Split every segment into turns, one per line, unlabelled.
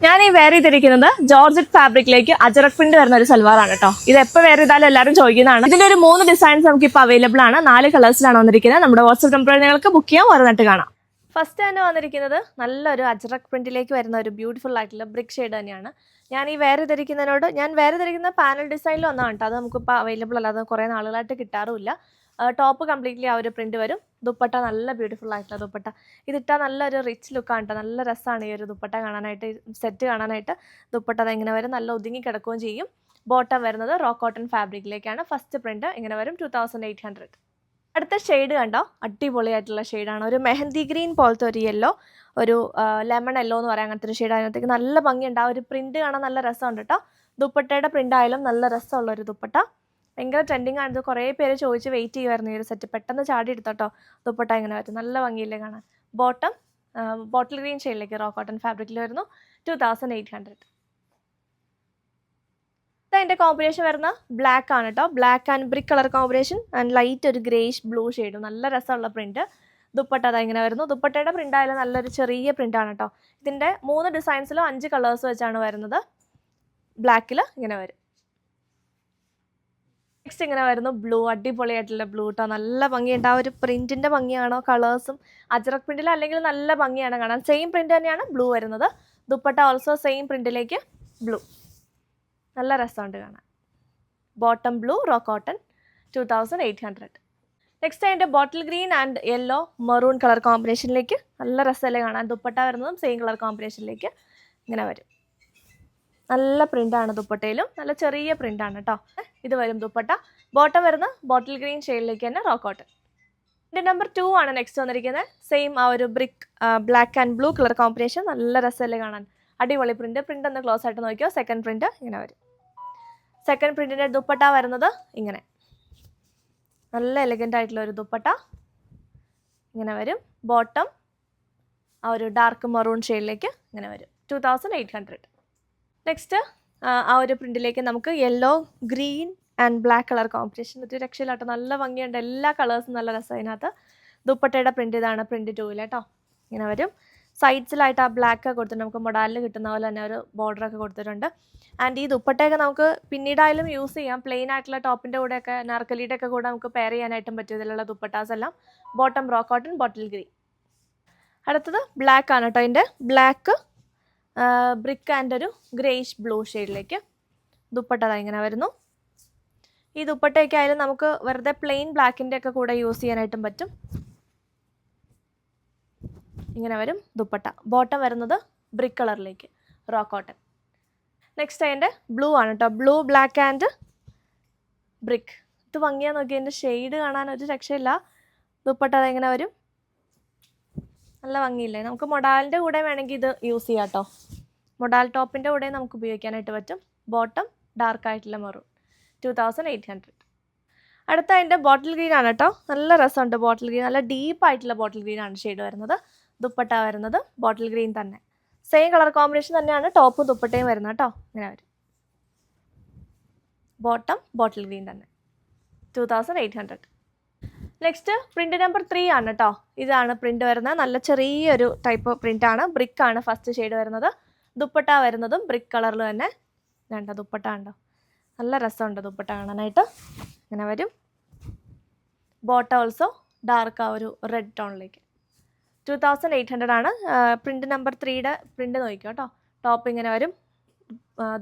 ഞാൻ ഈ വെയർ ചെയ്തിരിക്കുന്നത് ജോർജറ്റ് ഫാബ്രിക്കിലേക്ക് അജറക് പ്രിന്റ് വരുന്ന ഒരു സൽവാറാണ് കേട്ടോ. ഇത് എപ്പോൾ വെയർ ചെയ്താലും എല്ലാവരും ചോദിക്കുന്നതാണ്. ഇതിന്റെ ഒരു 3 ഡിസൈൻസ് നമുക്ക് ഇപ്പോൾ അവൈലബിൾ ആണ്. 4 കളേഴ്സിലാണ് വന്നിരിക്കുന്നത്. നമ്മുടെ വാട്സ്ആപ്പ് നമ്പറിൽ നിങ്ങൾക്ക് ബുക്ക് ചെയ്യാൻ ഓരോന്നിട്ട് കാണാം. ഫസ്റ്റ് തന്നെ വന്നിരിക്കുന്നത് നല്ലൊരു അജറക് പ്രിന്റിലേക്ക് വരുന്ന ഒരു ബ്യൂട്ടിഫുൾ ആയിട്ടുള്ള ബ്രിക്ക് ഷെയ്ഡ് തന്നെയാണ്. ഞാൻ വെയർ ചെയ്തിരിക്കുന്ന പാനൽ ഡിസൈനിൽ ഒന്നാണ് കേട്ടോ. അത് നമുക്കിപ്പോൾ അവൈലബിൾ അല്ലാതെ കുറേ നാളുകളായിട്ട് കിട്ടാറുമില്ല. ടോപ്പ് കംപ്ലീറ്റ്ലി ആ ഒരു പ്രിന്റ് വരും. ദുപ്പട്ട നല്ല ബ്യൂട്ടിഫുൾ ആയിട്ടുള്ള ദുപ്പട്ട. ഇതിട്ടാൽ നല്ലൊരു റിച്ച് ലുക്കാണ് കേട്ടോ. നല്ല രസമാണ് ഈ ഒരു ദുപ്പട്ട കാണാനായിട്ട്, സെറ്റ് കാണാനായിട്ട്. ദുപ്പട്ട ഇങ്ങനെ വരും, നല്ല ഒതുങ്ങി കിടക്കുകയും ചെയ്യും. ബോട്ടം വരുന്നത് റോ കോട്ടൺ ഫാബ്രിക്കിലേക്കാണ്. ഫസ്റ്റ് പ്രിന്റ് ഇങ്ങനെ വരും 2800. അടുത്ത ഷെയ്ഡ് കണ്ടോ, അടിപൊളിയായിട്ടുള്ള ഷെയ്ഡാണ്. ഒരു മെഹന്തി ഗ്രീൻ പോലത്തെ ഒരു യെല്ലോ, ഒരു ലെമൺ യെല്ലോ എന്ന് പറയാം. അങ്ങനത്തെ ഒരു ഷെയ്ഡ്. അതിനകത്തേക്ക് നല്ല ഭംഗിയുണ്ട്. ആ ഒരു പ്രിന്റ് കാണാൻ നല്ല രസമുണ്ട് കേട്ടോ. ദുപ്പട്ടയുടെ പ്രിന്റ് ആയാലും നല്ല രസമുള്ള ഒരു ദുപ്പട്ട. ഭയങ്കര ട്രെൻഡിങ് ആണ്. കുറേ പേര് ചോദിച്ച് വെയിറ്റ് ചെയ്യുമായിരുന്നു ഈ ഒരു സെറ്റ്. പെട്ടെന്ന് ചാടി എടുത്തോട്ടോ. ദുപ്പട്ട ഇങ്ങനെ വരും, നല്ല ഭംഗിയില്ലേ കാണാൻ. ബോട്ടം ബോട്ടിൽ ഗ്രീൻ ഷെയ്ഡിലേക്ക് റോ കോട്ടൺ ഫാബ്രിക്കിൽ വരുന്നു 2800. അതിൻ്റെ കോമ്പിനേഷൻ വരുന്ന ബ്ലാക്ക് ആണ് കേട്ടോ. Black and brick colour combination and light ഒരു ഗ്രേഷ് ബ്ലൂ ഷെയ്ഡും. നല്ല രസമുള്ള പ്രിന്റ്. ദുപ്പട്ട ഇങ്ങനെ വരുന്നു. ദുപ്പട്ടയുടെ പ്രിന്റ് ആയാലും നല്ലൊരു ചെറിയ പ്രിന്റ് ആണ് കേട്ടോ. ഇതിൻ്റെ 3 ഡിസൈൻസിലും 5 കളേഴ്സ് വെച്ചാണ് വരുന്നത്. ബ്ലാക്കിൽ ഇങ്ങനെ വരും. നെക്സ്റ്റ് ഇങ്ങനെ വരുന്നു ബ്ലൂ. അടിപൊളിയായിട്ടുള്ള ബ്ലൂ കേട്ടോ. നല്ല ഭംഗിയുണ്ട്. ആ ഒരു പ്രിന്റിന്റെ ഭംഗിയാണോ, കളേഴ്സും അജറക് പ്രിന്റിൽ അല്ലെങ്കിൽ നല്ല ഭംഗിയാണ് കാണാൻ. സെയിം പ്രിന്റ് തന്നെയാണ് ബ്ലൂ വരുന്നത്. ദുപ്പട്ട ഓൾസോ സെയിം പ്രിന്റിലേക്ക് ബ്ലൂ. നല്ല രസമുണ്ട് കാണാൻ. Bottom blue raw cotton 2800. Next അതിൻ്റെ bottle green and yellow maroon colour കോമ്പിനേഷനിലേക്ക് നല്ല രസമല്ലേ കാണാൻ. ദുപ്പട്ട വരുന്നതും സെയിം കളർ കോമ്പിനേഷനിലേക്ക് ഇങ്ങനെ വരും. നല്ല പ്രിന്റാണ് ദുപ്പട്ടയിലും. നല്ല ചെറിയ പ്രിന്റാണ് കേട്ടോ. ഇത് വരും ദുപ്പട്ട. ബോട്ടം വരുന്ന ബോട്ടിൽ ഗ്രീൻ ഷെയ്ഡിലേക്ക് തന്നെ റോ കോട്ടൺ. ഇതിൻ്റെ നമ്പർ 2 ആണ് നെക്സ്റ്റ് വന്നിരിക്കുന്നത്. സെയിം ആ ഒരു brick black and blue colour combination. നല്ല രസമല്ലേ കാണാൻ. അടിപൊളി പ്രിന്റ്. പ്രിന്റ് ഒന്ന് ക്ലോസ് ആയിട്ട് നോക്കിയോ. സെക്കൻഡ് പ്രിന്റ് ഇങ്ങനെ വരും. സെക്കൻഡ് പ്രിന്റിൻ്റെ ദുപ്പട്ട വരുന്നത് ഇങ്ങനെ നല്ല എലഗൻ്റ് ആയിട്ടുള്ള ഒരു ദുപ്പട്ട ഇങ്ങനെ വരും. ബോട്ടം ആ ഒരു ഡാർക്ക് മെറൂൺ ഷെയ്ഡിലേക്ക് ഇങ്ങനെ വരും 2800. നെക്സ്റ്റ് ആ ഒരു പ്രിന്റിലേക്ക് നമുക്ക് yellow green and black colour combination. ഒരു രക്ഷയിലാട്ടോ. നല്ല ഭംഗിയുണ്ട്. എല്ലാ കളേഴ്സും നല്ല രസം അതിനകത്ത്. ദുപ്പട്ടയുടെ പ്രിന്റ് ഇതാണ് പ്രിന്റ് 2 കേട്ടോ. ഇങ്ങനെ വരും. സൈഡ്സിലായിട്ട് ആ ബ്ലാക്ക് കൊടുത്തിട്ടുണ്ട്. നമുക്ക് മൊഡാലിൽ കിട്ടുന്ന പോലെ തന്നെ ഒരു ബോർഡറൊക്കെ കൊടുത്തിട്ടുണ്ട്. ആൻഡ് ഈ ദുപ്പട്ടയൊക്കെ നമുക്ക് പിന്നീടായാലും യൂസ് ചെയ്യാം. പ്ലെയിൻ ആയിട്ടുള്ള ടോപ്പിൻ്റെ കൂടെയൊക്കെ നാർക്കലിയുടെ ഒക്കെ കൂടെ നമുക്ക് പെയർ ചെയ്യാനായിട്ടും പറ്റും ഇതിലുള്ള ദുപ്പട്ടാസ് എല്ലാം. Bottom row cotton bottle green. അടുത്തത് ബ്ലാക്ക് ആണ് കേട്ടോ. അതിൻ്റെ ബ്ലാക്ക് ബ്രിക്ക് ആൻഡ് ഒരു ഗ്രേഷ് ബ്ലൂ ഷെയ്ഡിലേക്ക് ദുപ്പട്ട ഇങ്ങനെ വരുന്നു. ഈ ദുപ്പട്ടയൊക്കെ ആയാലും നമുക്ക് വെറുതെ പ്ലെയിൻ ബ്ലാക്കിൻ്റെ ഒക്കെ കൂടെ യൂസ് ചെയ്യാനായിട്ടും പറ്റും. ഇങ്ങനെ വരും ദുപ്പട്ട. ബോട്ടം വരുന്നത് ബ്രിക്ക് കളറിലേക്ക് റോ കോട്ടൺ. നെക്സ്റ്റ് അതിൻ്റെ ബ്ലൂ ആണ് കേട്ടോ. Blue black and brick. ഇത് ഭംഗിയാ നോക്കി. അതിൻ്റെ ഷെയ്ഡ് കാണാൻ ഒരു രക്ഷയില്ല. ദുപ്പട്ട ഇങ്ങനെ വരും. നല്ല ഭംഗിയില്ലേ. നമുക്ക് മൊഡാലിൻ്റെ കൂടെ വേണമെങ്കിൽ ഇത് യൂസ് ചെയ്യാം കേട്ടോ. മൊഡാൽ ടോപ്പിൻ്റെ കൂടെ നമുക്ക് ഉപയോഗിക്കാനായിട്ട് പറ്റും. ബോട്ടം ഡാർക്ക് ആയിട്ടുള്ള മെറൂൺ 2800. അടുത്ത അതിൻ്റെ ബോട്ടിൽ ഗ്രീൻ ആണ് കേട്ടോ. നല്ല രസമുണ്ട് ബോട്ടിൽ ഗ്രീൻ. നല്ല ഡീപ്പായിട്ടുള്ള ബോട്ടിൽ ഗ്രീൻ ആണ് ഷെയ്ഡ് വരുന്നത്. ദുപ്പട്ട വരുന്നത് ബോട്ടിൽ ഗ്രീൻ തന്നെ. സെയിം കളർ കോമ്പിനേഷൻ തന്നെയാണ് ടോപ്പും ദുപ്പട്ടയും വരുന്നത് കേട്ടോ. ഇങ്ങനെ വരും. ബോട്ടം ബോട്ടിൽ ഗ്രീൻ തന്നെ 2800. നെക്സ്റ്റ് പ്രിന്റ് നമ്പർ 3 ആണ് കേട്ടോ. ഇതാണ് പ്രിന്റ് വരുന്നത്. നല്ല ചെറിയൊരു ടൈപ്പ് പ്രിന്റ് ആണ്. ബ്രിക്ക് ആണ് ഫസ്റ്റ് ഷെയ്ഡ് വരുന്നത്. ദുപ്പട്ട വരുന്നതും ബ്രിക്ക് കളറിൽ തന്നെ. വേണ്ട ദുപ്പട്ട ഉണ്ടോ, നല്ല രസമുണ്ട് ദുപ്പട്ട കാണാനായിട്ട്. ഇങ്ങനെ വരും. ബോട്ടം ഓൾസോ ഡാർക്ക് ആ ഒരു റെഡ് ടോണിലേക്ക് 2800 ആണ്. പ്രിന്റ് നമ്പർ 3യുടെ പ്രിന്റ് നോക്കിക്കോ കേട്ടോ. ടോപ്പ് ഇങ്ങനെ വരും.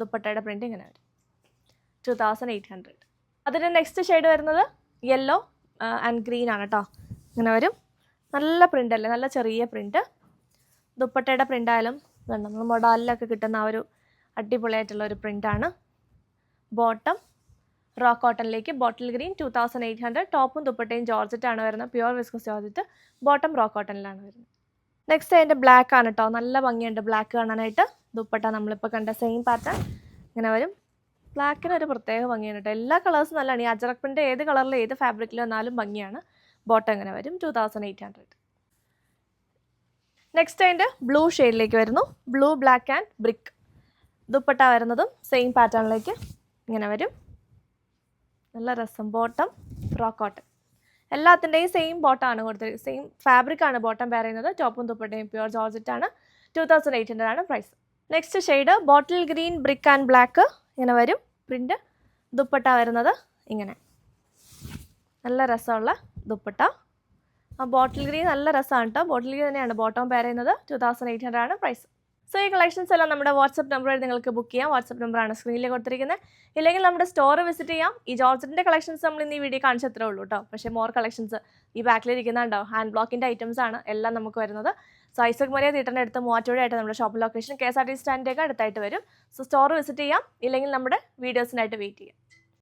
ദുപ്പട്ടയുടെ പ്രിന്റ് ഇങ്ങനെ വരും 2800. അതിൻ്റെ നെക്സ്റ്റ് ഷെയ്ഡ് വരുന്നത് യെല്ലോ ആൻഡ് ഗ്രീൻ ആണ് കേട്ടോ. ഇങ്ങനെ വരും. നല്ല പ്രിൻ്റ് അല്ലേ, നല്ല ചെറിയ പ്രിൻ്റ്. ദുപ്പട്ടയുടെ പ്രിൻ്റ് ആയാലും വേണ്ട, നമ്മൾ മൊഡാലിലൊക്കെ കിട്ടുന്ന ആ ഒരു അടിപൊളിയായിട്ടുള്ള ഒരു പ്രിൻ്റാണ്. ബോട്ടം റോ കോട്ടണിലേക്ക് ബോട്ടിൽ ഗ്രീൻ 2800. ടോപ്പും ദുപ്പട്ടയും ജോർജറ്റ് ആണ് വരുന്നത്. Pure viscose georgette. Bottom raw കോട്ടണിലാണ് വരുന്നത്. നെക്സ്റ്റ് അതിൻ്റെ ബ്ലാക്ക് ആണ് കേട്ടോ. നല്ല ഭംഗിയുണ്ട് ബ്ലാക്ക് കാണാനായിട്ട്. ദുപ്പട്ട നമ്മളിപ്പോൾ കണ്ട സെയിം പാറ്റേൺ ഇങ്ങനെ വരും. ബ്ലാക്കിന് ഒരു പ്രത്യേക ഭംഗിയാണ് കേട്ടോ. എല്ലാ കളേഴ്സും നല്ലതാണ്. ഈ അജറക് പ്രിന്റ് ഏത് കളറിൽ ഏത് ഫാബ്രിക്കിൽ വന്നാലും ഭംഗിയാണ്. ബോട്ടം ഇങ്ങനെ വരും 2800. നെക്സ്റ്റ് അതിൻ്റെ ബ്ലൂ ഷെയ്ഡിലേക്ക് വരുന്നു. Blue black and brick. Dupatta വരുന്നതും സെയിം പാറ്റേണിലേക്ക് ഇങ്ങനെ വരും. നല്ല രസം. Bottom row cotton. എല്ലാത്തിൻ്റെയും സെയിം ബോട്ടമാണ് കൊടുത്തത്. സെയിം ഫാബ്രിക്കാണ് ബോട്ടം പെയർ ചെയ്യുന്നത്. ടോപ്പും ദുപ്പട്ടയും പ്യുവർ ജോർജറ്റ് ആണ്. 2800 ആണ് price. Next shade bottle green brick and black ഇങ്ങനെ വരും പ്രിൻറ്റ്. ദുപ്പട്ട വരുന്നത് ഇങ്ങനെ നല്ല രസമുള്ള ദുപ്പട്ട. ആ ബോട്ടിൽ ഗ്രീൻ നല്ല രസമാണ് കേട്ടോ. ബോട്ടിൽ ഗ്രീൻ തന്നെയാണ് ബോട്ടം പെയർ ചെയ്യുന്നത്. 2800 ആണ് പ്രൈസ്. സോ ഈ കളക്ഷൻസ് എല്ലാം നമ്മുടെ വാട്സപ്പ് നമ്പറിൽ നിങ്ങൾക്ക് ബുക്ക് ചെയ്യാം. വാട്സപ്പ് നമ്പറാണ് സ്ക്രീനിൽ കൊടുത്തിരിക്കുന്നത്. ഇല്ലെങ്കിൽ നമ്മുടെ സ്റ്റോർ വിസിറ്റ് ചെയ്യാം. ഈ ജോർജറ്റിൻ്റെ കളക്ഷൻസ് നമ്മൾ ഇന്ന് ഈ വീഡിയോ കാണിച്ചത്രേ ഉള്ളൂ കേട്ടോ. പക്ഷേ മോർ കളക്ഷൻസ് ഈ ബാക്കിലിരിക്കുന്നുണ്ടോ ഹാൻഡ് ബ്ലോക്കിൻ്റെ ഐറ്റംസ് ആണ് എല്ലാം നമുക്ക് വരുന്നത്. സോ ഐസക് മൊറിയ തിയേറ്ററിൻ്റെ അടുത്ത് മൂവാറ്റുപുഴയായിട്ട് നമ്മുടെ ഷോപ്പ് ലൊക്കേഷൻ KSRTC സ്റ്റാൻഡിൻ്റെ ഒക്കെ അടുത്തായിട്ട് വരും. സോ സ്റ്റോർ വിസിറ്റ് ചെയ്യാം. ഇല്ലെങ്കിൽ നമ്മുടെ വീഡിയോസിനായിട്ട് വെയിറ്റ് ചെയ്യാം.